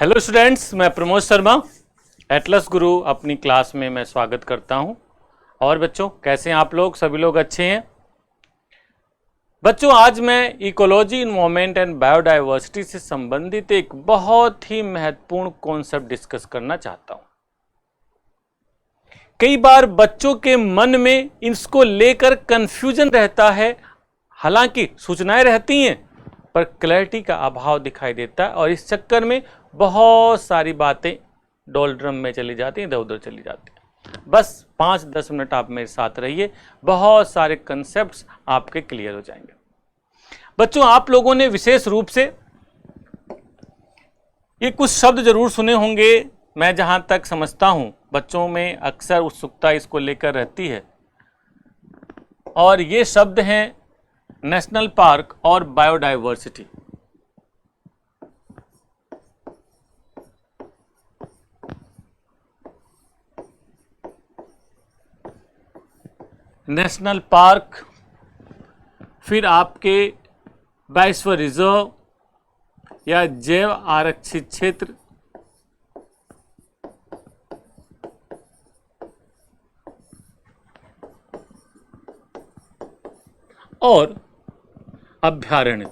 Hello students, मैं Pramod Sharma Atlas गुरु अपनी class में मैं स्वागत करता हूं। और बच्चों कैसे हैं आप लोग? सभी लोग अच्छे हैं? बच्चों आज मैं इकोलॉजी, इन्वायरमेंट एंड बायोडाइवर्सिटी से संबंधित एक बहुत ही महत्वपूर्ण कॉन्सेप्ट डिस्कस करना चाहता हूं। कई बार बच्चों के मन में इसको लेकर कंफ्यूजन रहता है, हालांकि सूचनाएं रहती हैं पर क्लैरिटी का अभाव दिखाई देता है और इस चक्कर में बहुत सारी बातें डोलड्रम में चली जाती हैं, इधर उधर चली जाती हैं। बस 5-10 मिनट आप मेरे साथ रहिए, बहुत सारे कंसेप्ट्स आपके क्लियर हो जाएंगे। बच्चों आप लोगों ने विशेष रूप से ये कुछ शब्द जरूर सुने होंगे। मैं जहां तक समझता हूं बच्चों में अक्सर उत्सुकता इसको लेकर रहती है और ये शब्द हैं नेशनल पार्क और बायोडाइवर्सिटी। नेशनल पार्क, फिर आपके बायोस्फीयर रिजर्व या जैव आरक्षित क्षेत्र, और अभ्यारण्य।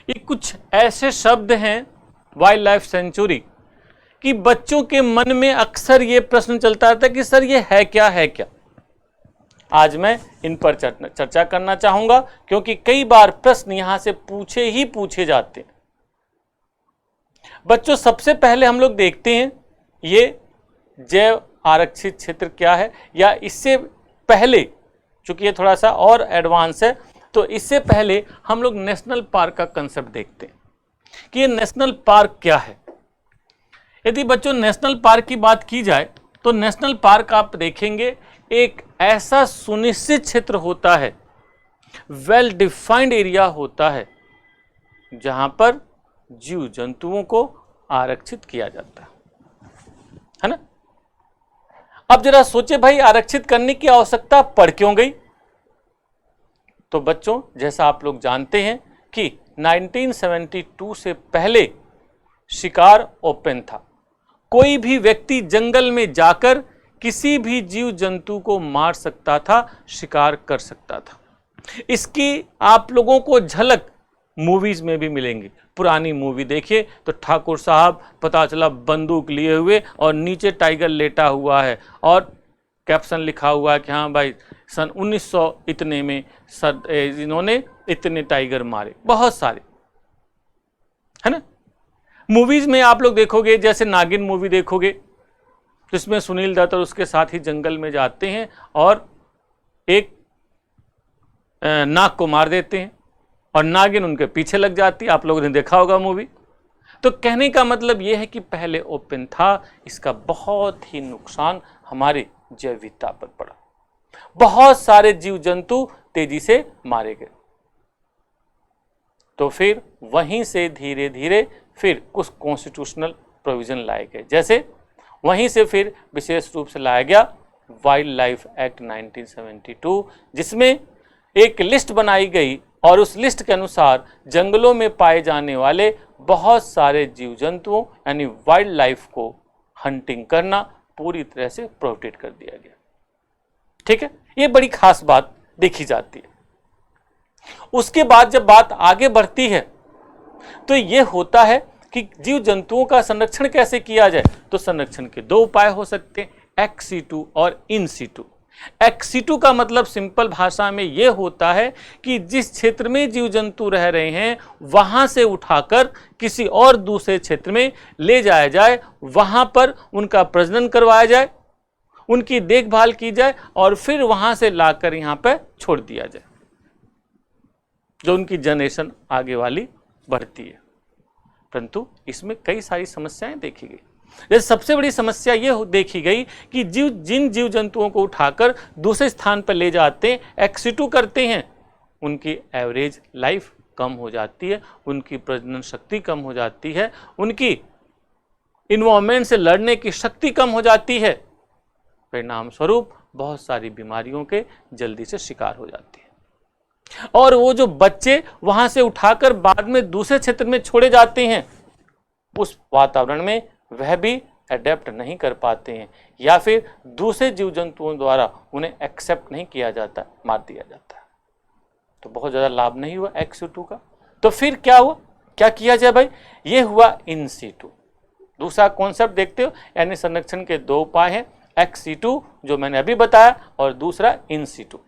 ये कुछ ऐसे शब्द हैं वाइल्ड लाइफ सेंचुरी कि बच्चों के मन में अक्सर ये प्रश्न चलता रहता है कि सर ये है क्या, है क्या। आज मैं इन पर चर्चा करना चाहूंगा क्योंकि कई बार प्रश्न यहां से पूछे जाते हैं। बच्चों सबसे पहले हम लोग देखते हैं ये जैव आरक्षित क्षेत्र क्या है, या इससे पहले चूंकि ये थोड़ा सा और एडवांस है तो इससे पहले हम लोग नेशनल पार्क का कंसेप्ट देखते हैं कि ये नेशनल पार्क क्या है। यदि बच्चों नेशनल पार्क की बात की जाए तो नेशनल पार्क आप देखेंगे एक ऐसा सुनिश्चित क्षेत्र होता है, वेल डिफाइंड एरिया होता है जहां पर जीव जंतुओं को आरक्षित किया जाता है ना। अब जरा सोचे भाई आरक्षित करने की आवश्यकता पड़ क्यों गई? तो बच्चों जैसा आप लोग जानते हैं कि 1972 से पहले शिकार ओपन था। कोई भी व्यक्ति जंगल में जाकर किसी भी जीव जंतु को मार सकता था, शिकार कर सकता था। इसकी आप लोगों को झलक मूवीज में भी मिलेंगी। पुरानी मूवी देखिए तो ठाकुर साहब पता चला बंदूक लिए हुए और नीचे टाइगर लेटा हुआ है और कैप्शन लिखा हुआ है कि हाँ भाई सन 1900 इतने में इन्होंने इतने टाइगर मारे, बहुत सारे, है ना। मूवीज में आप लोग देखोगे, जैसे नागिन मूवी देखोगे जिसमें सुनील दत्त और उसके साथ ही जंगल में जाते हैं और एक नाग को मार देते हैं और नागिन उनके पीछे लग जाती है। आप लोगों ने देखा होगा मूवी। तो कहने का मतलब यह है कि पहले ओपन था, इसका बहुत ही नुकसान हमारे जैव विविधता पर पड़ा। बहुत सारे जीव जंतु तेजी से मारे गए। तो फिर वहीं से धीरे धीरे फिर कुछ कॉन्स्टिट्यूशनल प्रोविजन लाए गए। जैसे वहीं से फिर विशेष रूप से लाया गया वाइल्ड लाइफ एक्ट 1972, जिसमें एक लिस्ट बनाई गई और उस लिस्ट के अनुसार जंगलों में पाए जाने वाले बहुत सारे जीव जंतुओं यानी वाइल्ड लाइफ को हंटिंग करना पूरी तरह से प्रोहिबिट कर दिया गया। ठीक है, ये बड़ी खास बात देखी जाती है। उसके बाद जब बात आगे बढ़ती है तो ये होता है कि जीव जंतुओं का संरक्षण कैसे किया जाए। तो संरक्षण के दो उपाय हो सकते हैं, एक्स सीटू और इन सीटू। एक्स सीटू का मतलब सिंपल भाषा में यह होता है कि जिस क्षेत्र में जीव जंतु रह रहे हैं वहां से उठाकर किसी और दूसरे क्षेत्र में ले जाया जाए, वहां पर उनका प्रजनन करवाया जाए, उनकी देखभाल की जाए और फिर वहां से लाकर यहां पर छोड़ दिया जाए, जो उनकी जनरेशन आगे वाली बढ़ती है। परंतु इसमें कई सारी समस्याएं देखी गई। जैसे सबसे बड़ी समस्या यह देखी गई कि जिन जीव जंतुओं को उठाकर दूसरे स्थान पर ले जाते हैं, एक्सिटू करते हैं, उनकी एवरेज लाइफ कम हो जाती है, उनकी प्रजनन शक्ति कम हो जाती है, उनकी इन्वायरमेंट से लड़ने की शक्ति कम हो जाती है। परिणाम स्वरूप बहुत सारी बीमारियों के जल्दी से शिकार हो जाती है। और वो जो बच्चे वहां से उठाकर बाद में दूसरे क्षेत्र में छोड़े जाते हैं, उस वातावरण में वह भी अडेप्ट नहीं कर पाते हैं, या फिर दूसरे जीव जंतुओं द्वारा उन्हें एक्सेप्ट नहीं किया जाता, मार दिया जाता है। तो बहुत ज्यादा लाभ नहीं हुआ एक्स सीटू का। तो फिर क्या हुआ, क्या किया जाए भाई, ये हुआ इन सीटू। दूसरा कॉन्सेप्ट देखते हो, यानी संरक्षण के दो उपाय हैं, एक्स सीटू जो मैंने अभी बताया, और दूसरा इन सीटू।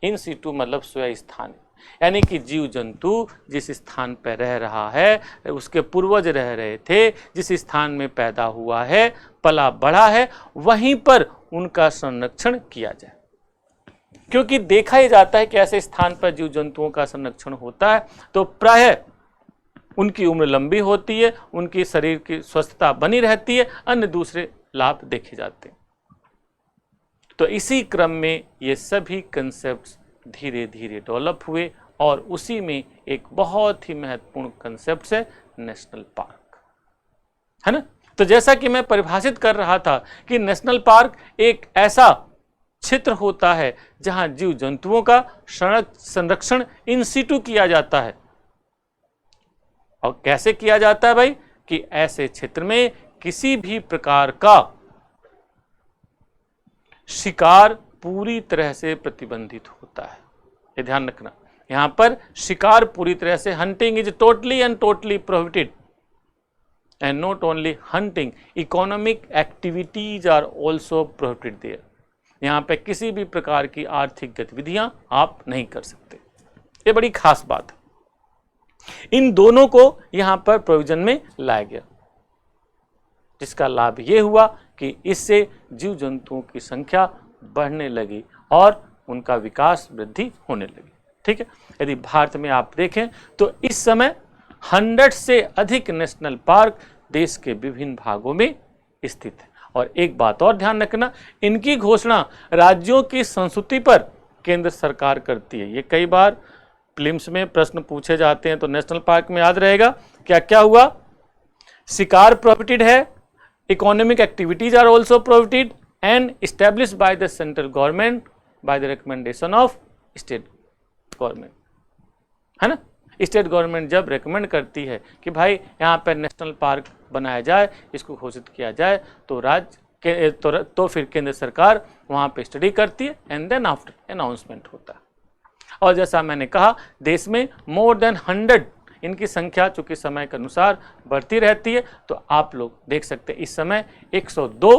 इन सीटू मतलब स्वयं स्थान, यानी कि जीव जंतु जिस स्थान पर रह रहा है, उसके पूर्वज रह रहे थे, जिस स्थान में पैदा हुआ है, पला बढ़ा है, वहीं पर उनका संरक्षण किया जाए। क्योंकि देखा ही जाता है कि ऐसे स्थान पर जीव जंतुओं का संरक्षण होता है तो प्रायः उनकी उम्र लंबी होती है, उनकी शरीर की स्वस्थता बनी रहती है, अन्य दूसरे लाभ देखे जाते हैं। तो इसी क्रम में ये सभी कंसेप्ट्स धीरे धीरे डेवलप हुए, और उसी में एक बहुत ही महत्वपूर्ण कंसेप्ट है नेशनल पार्क, है ना। तो जैसा कि मैं परिभाषित कर रहा था कि नेशनल पार्क एक ऐसा क्षेत्र होता है जहां जीव जंतुओं का संरक्षण इन सीटू किया जाता है। और कैसे किया जाता है भाई, कि ऐसे क्षेत्र में किसी भी प्रकार का शिकार पूरी तरह से प्रतिबंधित होता है। ये ध्यान रखना, यहां पर शिकार पूरी तरह से, hunting is totally and totally prohibited, and not only hunting, economic activities are also prohibited there. यहां पे किसी भी प्रकार की आर्थिक गतिविधियां आप नहीं कर सकते, ये बड़ी खास बात है। इन दोनों को यहां पर प्रोविजन में लाया गया, जिसका लाभ ये हुआ कि इससे जीव जंतुओं की संख्या बढ़ने लगी और उनका विकास वृद्धि होने लगी। ठीक है, यदि भारत में आप देखें तो इस समय 100 से अधिक नेशनल पार्क देश के विभिन्न भागों में स्थित है। और एक बात और ध्यान रखना, इनकी घोषणा राज्यों की संस्कृति पर केंद्र सरकार करती है। ये कई बार प्रीलिम्स में प्रश्न पूछे जाते हैं, तो नेशनल पार्क में याद रहेगा क्या क्या हुआ, शिकार प्रोहिबिटेड है, economic activities are also prohibited, and established by the central government by the recommendation of state government, है ना। स्टेट गवर्नमेंट जब रेकमेंड करती है कि भाई यहाँ पर नेशनल पार्क बनाया जाए, इसको घोषित किया जाए, तो राज्य तो फिर केंद्र सरकार वहाँ पे स्टडी करती है, एंड देन आफ्टर अनाउंसमेंट होता है। और जैसा मैंने कहा, देश में मोर देन 100 इनकी संख्या चूंकि समय के अनुसार बढ़ती रहती है, तो आप लोग देख सकते हैं इस समय 102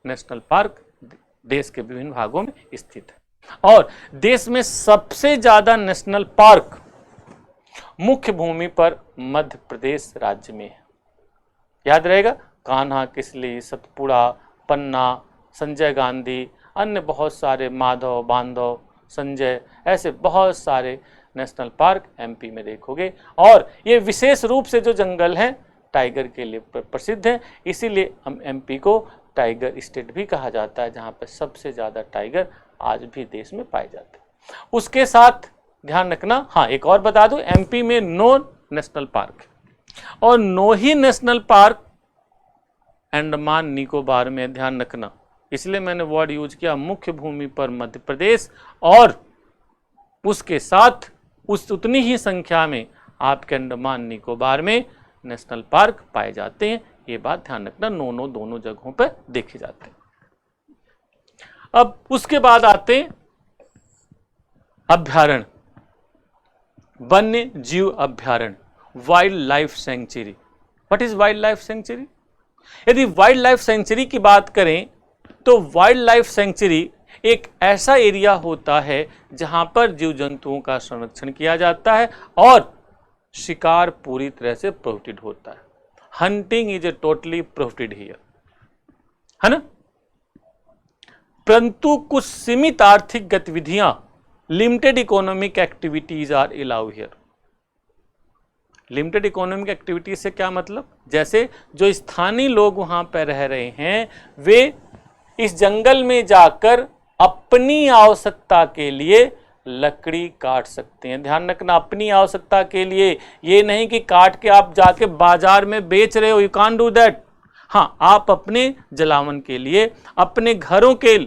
नेशनल पार्क देश के विभिन्न भागों में स्थित है। और देश में सबसे ज्यादा नेशनल पार्क मुख्य भूमि पर मध्य प्रदेश राज्य में है। याद रहेगा, कान्हा, किसली, सतपुड़ा, पन्ना, संजय गांधी, अन्य बहुत सारे, माधव, बांधव, संजय, ऐसे बहुत सारे नेशनल पार्क एमपी में देखोगे। और ये विशेष रूप से जो जंगल हैं टाइगर के लिए प्रसिद्ध हैं, इसीलिए हम एमपी को टाइगर स्टेट भी कहा जाता है, जहाँ पर सबसे ज़्यादा टाइगर आज भी देश में पाए जाते हैं। उसके साथ ध्यान रखना, हाँ एक और बता दूं, एमपी में 9 नेशनल पार्क और 9 ही नेशनल पार्क अंडमान निकोबार में। ध्यान रखना, इसलिए मैंने वर्ड यूज किया मुख्य भूमि पर मध्य प्रदेश, और उसके साथ उतनी ही संख्या में आपके अंडमान निकोबार में नेशनल पार्क पाए जाते हैं। ये बात ध्यान रखना, 9 दोनों जगहों पर देखे जाते हैं। अब उसके बाद आते हैं अभ्यारण्य, वन्य जीव अभ्यारण्य, wild life sanctuary. What is wild life sanctuary? यदि वाइल्ड लाइफ सेंचुरी की बात करें तो वाइल्ड लाइफ सेंचुरी एक ऐसा एरिया होता है जहां पर जीव जंतुओं का संरक्षण किया जाता है और शिकार पूरी तरह से प्रोहिबिटेड होता है। Hunting is a totally prohibited here, है ना। परंतु कुछ सीमित आर्थिक गतिविधियां, limited economic activities are allow here. Limited economic activities से क्या मतलब, जैसे जो स्थानीय लोग वहां पर रह रहे हैं वे इस जंगल में जाकर अपनी आवश्यकता के लिए लकड़ी काट सकते हैं। ध्यान रखना, अपनी आवश्यकता के लिए, ये नहीं कि काट के आप जाके बाजार में बेच रहे हो, यू कांट डू दैट। हाँ, आप अपने जलावन के लिए, अपने घरों के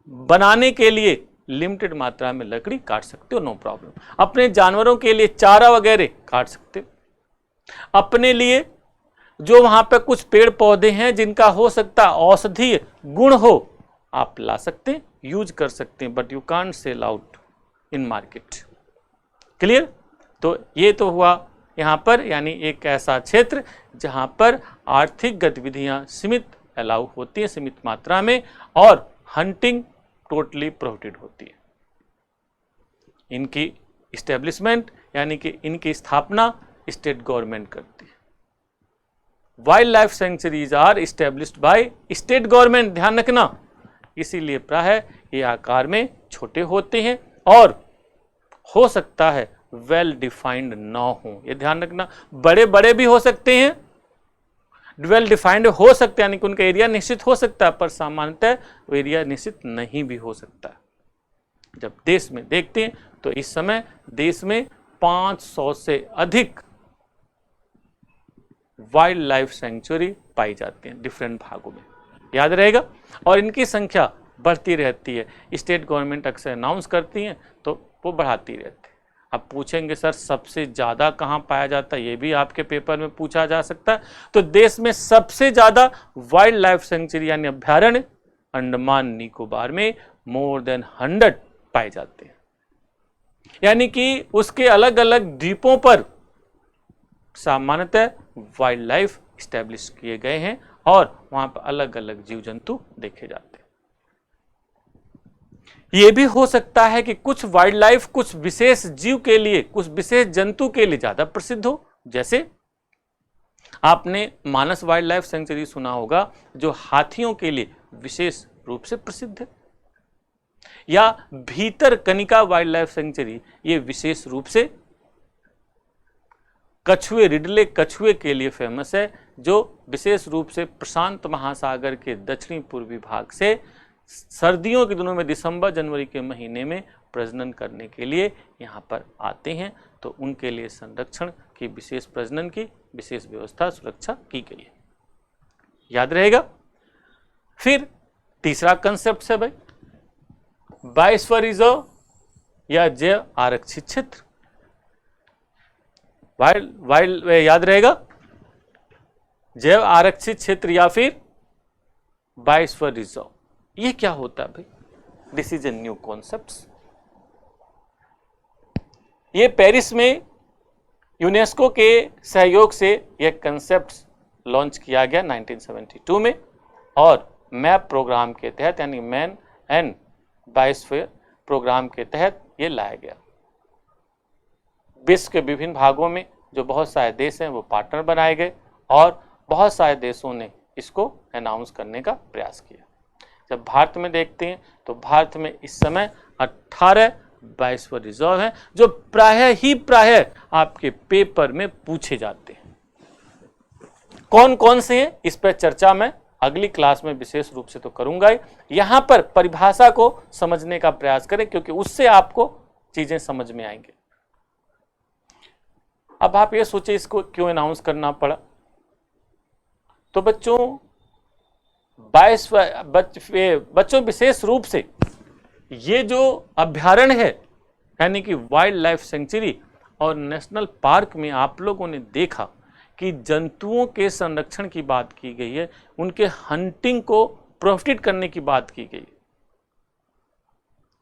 बनाने के लिए लिमिटेड मात्रा में लकड़ी काट सकते हो, नो प्रॉब्लम। अपने जानवरों के लिए चारा वगैरह काट सकते हो। अपने लिए जो वहां पे कुछ पेड़ पौधे हैं जिनका हो सकता औषधीय गुण हो, आप ला सकते हैं, यूज कर सकते हैं, but you can't sell out in market. Clear? तो ये तो हुआ यहाँ पर, यानी एक ऐसा क्षेत्र जहाँ पर आर्थिक गतिविधियाँ सीमित अलाउ होती हैं, सीमित मात्रा में, और हंटिंग टोटली प्रोहिबिटेड होती है। इनकी इस्टेब्लिशमेंट यानी कि इनकी स्थापना स्टेट गवर्नमेंट करती है। Wild life sanctuaries are established by state government, ध्यान रखना। इसीलिए प्रायः ये आकार में छोटे होते हैं और हो सकता है वेल डिफाइंड ना हो, ये ध्यान रखना। बड़े बड़े भी हो सकते हैं, वेल डिफाइंड हो सकते हैं, यानी कि उनका एरिया निश्चित हो सकता है, पर सामान्यतः वो एरिया निश्चित नहीं भी हो सकता। जब देश में देखते हैं तो इस समय देश में 500 से अधिक वाइल्ड लाइफ सेंचुरी पाई जाती हैं डिफरेंट भागों में, याद रहेगा। और इनकी संख्या बढ़ती रहती है। स्टेट गवर्नमेंट अक्सर अनाउंस करती हैं तो वो बढ़ाती रहती है। अब पूछेंगे सर सबसे ज़्यादा कहाँ पाया जाता है, ये भी आपके पेपर में पूछा जा सकता है। तो देश में सबसे ज़्यादा वाइल्ड लाइफ सेंचुरी यानी अभ्यारण्य अंडमान निकोबार में मोर देन 100 पाए जाते हैं, यानी कि उसके अलग अलग द्वीपों पर सामान्यतः वाइल्ड लाइफ स्टैब्लिश किए गए हैं और वहां पर अलग अलग जीव जंतु देखे जाते हैं। यह भी हो सकता है कि कुछ वाइल्ड लाइफ कुछ विशेष जीव के लिए, कुछ विशेष जंतु के लिए ज्यादा प्रसिद्ध हो। जैसे आपने मानस वाइल्ड लाइफ सेंचुरी सुना होगा, जो हाथियों के लिए विशेष रूप से प्रसिद्ध है, या भीतर कनिका वाइल्ड लाइफ सेंचुरी ये विशेष रूप से कछुए, रिडले कछुए के लिए फेमस है, जो विशेष रूप से प्रशांत महासागर के दक्षिणी पूर्वी भाग से सर्दियों के दिनों में दिसंबर जनवरी के महीने में प्रजनन करने के लिए यहाँ पर आते हैं। तो उनके लिए संरक्षण की विशेष, प्रजनन की विशेष व्यवस्था, सुरक्षा की गई है, याद रहेगा। फिर तीसरा कंसेप्ट है भाई बायोस्फीयर रिजर्व या जैव आरक्षित क्षेत्र। वाइल्ड याद रहेगा, जैव आरक्षित क्षेत्र या फिर बायोस्फीयर रिजर्व। ये क्या होता है भाई? This is a new concept. ये पेरिस में यूनेस्को के सहयोग से यह कंसेप्ट लॉन्च किया गया 1972 में, और मैप प्रोग्राम के तहत यानी मैन एंड बायोस्फीयर प्रोग्राम के तहत ये लाया गया। विश्व के विभिन्न भागों में जो बहुत सारे देश हैं वो पार्टनर बनाए गए और बहुत सारे देशों ने इसको अनाउंस करने का प्रयास किया। जब भारत में देखते हैं तो भारत में इस समय 18 बायोस्फीयर रिजर्व हैं जो प्रायः आपके पेपर में पूछे जाते हैं। कौन कौन से हैं इस पर चर्चा मैं अगली क्लास में विशेष रूप से तो करूंगा ही। यहां पर परिभाषा को समझने का प्रयास करें क्योंकि उससे आपको चीजें समझ में आएंगे। अब आप ये सोचिए इसको क्यों अनाउंस करना पड़ा। तो बच्चों विशेष रूप से ये जो अभ्यारण्य है यानी कि वाइल्ड लाइफ सेंचुरी और नेशनल पार्क में आप लोगों ने देखा कि जंतुओं के संरक्षण की बात की गई है, उनके हंटिंग को प्रोहिबिट करने की बात की गई।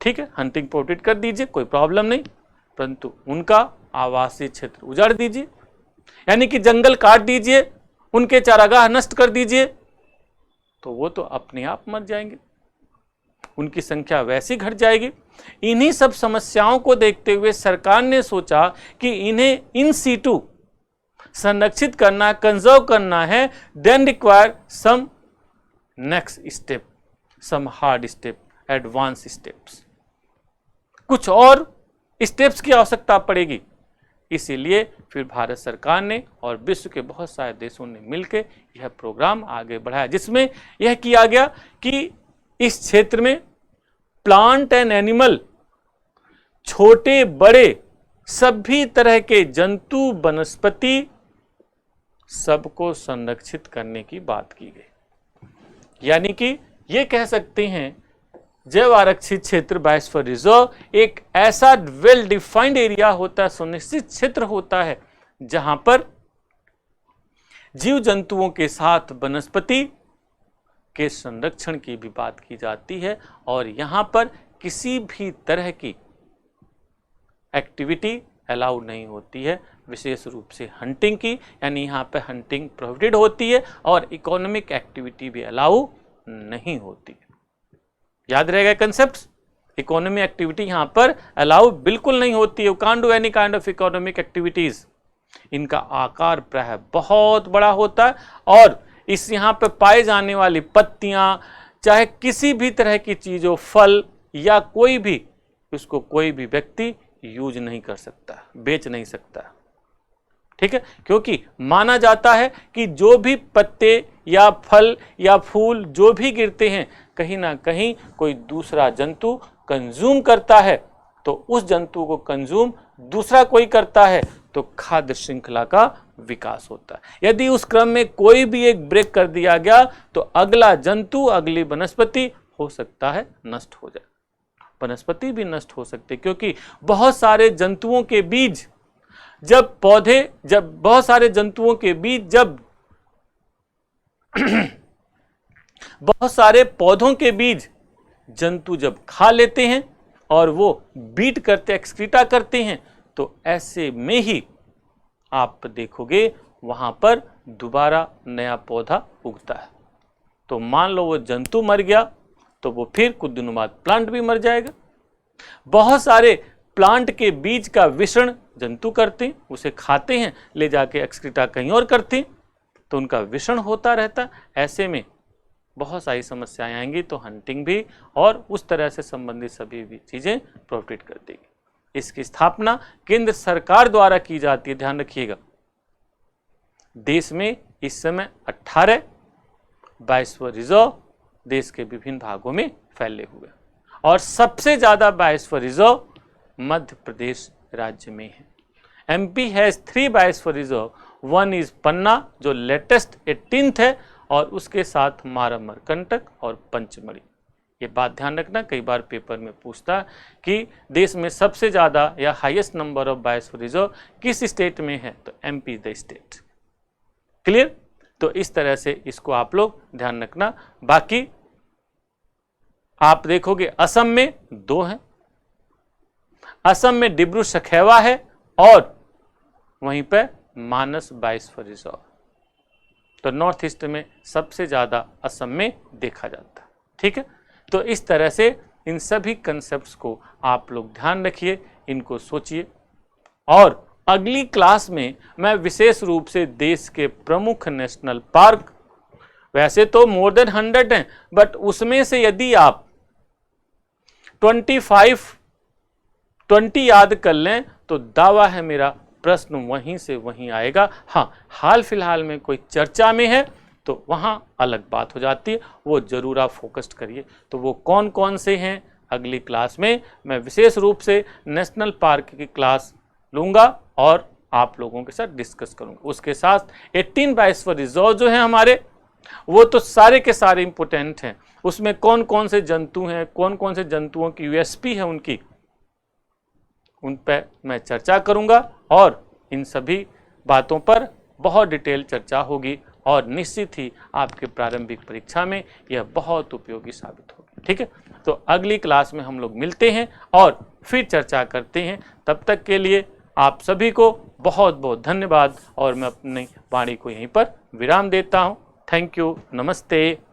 ठीक है, हंटिंग प्रोहिबिट कर दीजिए, कोई प्रॉब्लम नहीं, परंतु उनका आवासीय क्षेत्र उजाड़ दीजिए, यानी कि जंगल काट दीजिए, उनके चारागाह नष्ट कर दीजिए, तो वो तो अपने आप मर जाएंगे, उनकी संख्या वैसी घट जाएगी। इन्हीं सब समस्याओं को देखते हुए सरकार ने सोचा कि इन्हें इन सीटू संरक्षित करना, कंजर्व करना है, then require some next step, some hard step, advance steps, कुछ और स्टेप्स की आवश्यकता पड़ेगी। इसीलिए फिर भारत सरकार ने और विश्व के बहुत सारे देशों ने मिलकर यह प्रोग्राम आगे बढ़ाया, जिसमें यह किया गया कि इस क्षेत्र में प्लांट एंड एनिमल, छोटे बड़े सभी तरह के जंतु वनस्पति सबको संरक्षित करने की बात की गई। यानी कि ये कह सकते हैं जैव आरक्षित क्षेत्र बायोस्फीयर रिजर्व एक ऐसा वेल डिफाइंड एरिया होता है, सुनिश्चित क्षेत्र होता है, जहां पर जीव जंतुओं के साथ वनस्पति के संरक्षण की भी बात की जाती है और यहां पर किसी भी तरह की एक्टिविटी अलाउड नहीं होती है, विशेष रूप से हंटिंग की, यानी यहाँ पे हंटिंग प्रोहिबिटेड होती है और इकोनॉमिक एक्टिविटी भी अलाउ नहीं होती है। याद रहेगा कंसेप्ट, इकोनॉमिक एक्टिविटी यहाँ पर अलाउ बिल्कुल नहीं होती है, you can't do any kind of economic activities. इनका आकार प्राय बहुत बड़ा होता है और इस यहाँ पे पाए जाने वाली पत्तियां, चाहे किसी भी तरह की चीज हो, फल या कोई भी, उसको कोई भी व्यक्ति यूज नहीं कर सकता, बेच नहीं सकता, ठीक है, क्योंकि माना जाता है कि जो भी पत्ते या फल या फूल जो भी गिरते हैं, कहीं ना कहीं कोई दूसरा जंतु कंज्यूम करता है, तो उस जंतु को कंज्यूम दूसरा कोई करता है तो खाद्य श्रृंखला का विकास होता है। यदि उस क्रम में कोई भी एक ब्रेक कर दिया गया तो अगला जंतु, अगली वनस्पति हो सकता है नष्ट हो जाए, वनस्पति भी नष्ट हो सकते, क्योंकि बहुत सारे जंतुओं के बीज जब बहुत सारे जंतुओं के बीज जब बहुत सारे पौधों के बीज जंतु जब खा लेते हैं और वो बीट करते, एक्सक्रीटा करते हैं, तो ऐसे में ही आप देखोगे वहां पर दोबारा नया पौधा उगता है। तो मान लो वो जंतु मर गया तो वो फिर कुछ दिनों बाद प्लांट भी मर जाएगा। बहुत सारे प्लांट के बीज का विषण जंतु करते हैं, उसे खाते हैं, ले जाके एक्सक्रीटा कहीं और करते हैं, तो उनका विषण होता रहता है। ऐसे में बहुत सारी समस्याएं आएंगी, तो हंटिंग भी और उस तरह से संबंधित सभी भी चीजें प्रोहिबिट कर देगी। इसकी स्थापना केंद्र सरकार द्वारा की जाती है, ध्यान रखिएगा। देश में इस समय 18 बायोस्फीयर रिजर्व देश के विभिन्न भागों में फैले हुए और सबसे ज्यादा बायोस्फीयर रिजर्व मध्य प्रदेश राज्य में है। MP has 3 biosphere reserve, one is Panna जो लेटेस्ट 18th है और उसके साथ मारामरकंटक और पंचमढ़ी। ये बात ध्यान रखना, कई बार पेपर में पूछता है कि देश में सबसे ज़्यादा या highest number of biosphere reserve किस स्टेट में है, तो एमपी द स्टेट। क्लियर? तो इस तरह से इसको आप लोग ध्यान रखना। बाकी आप देखोगे असम में 2 हैं, असम में डिब्रू सखैवा है और वहीं पे मानस बायोस्फीयर रिजर्व। तो नॉर्थ ईस्ट में सबसे ज़्यादा असम में देखा जाता है, ठीक है। तो इस तरह से इन सभी कंसेप्ट्स को आप लोग ध्यान रखिए, इनको सोचिए और अगली क्लास में मैं विशेष रूप से देश के प्रमुख नेशनल पार्क, वैसे तो मोर देन 100 हैं, बट उसमें से यदि आप 20 याद कर लें तो दावा है मेरा प्रश्न वहीं से वहीं आएगा। हाँ, हाल फिलहाल में कोई चर्चा में है तो वहाँ अलग बात हो जाती है, वो जरूर आप फोकस्ड करिए। तो वो कौन कौन से हैं, अगली क्लास में मैं विशेष रूप से नेशनल पार्क की क्लास लूँगा और आप लोगों के साथ डिस्कस करूँगा। उसके साथ 18 बायोस्फीयर रिजर्व जो हैं हमारे, वो तो सारे के सारे इम्पोर्टेंट हैं। उसमें कौन कौन से जंतु हैं, कौन कौन से जंतुओं की यूएसपी है उनकी, उन पर मैं चर्चा करूँगा और इन सभी बातों पर बहुत डिटेल चर्चा होगी और निश्चित ही आपके प्रारंभिक परीक्षा में यह बहुत उपयोगी साबित होगी, ठीक है। तो अगली क्लास में हम लोग मिलते हैं और फिर चर्चा करते हैं। तब तक के लिए आप सभी को बहुत बहुत धन्यवाद और मैं अपनी वाणी को यहीं पर विराम देता हूँ। थैंक यू, नमस्ते।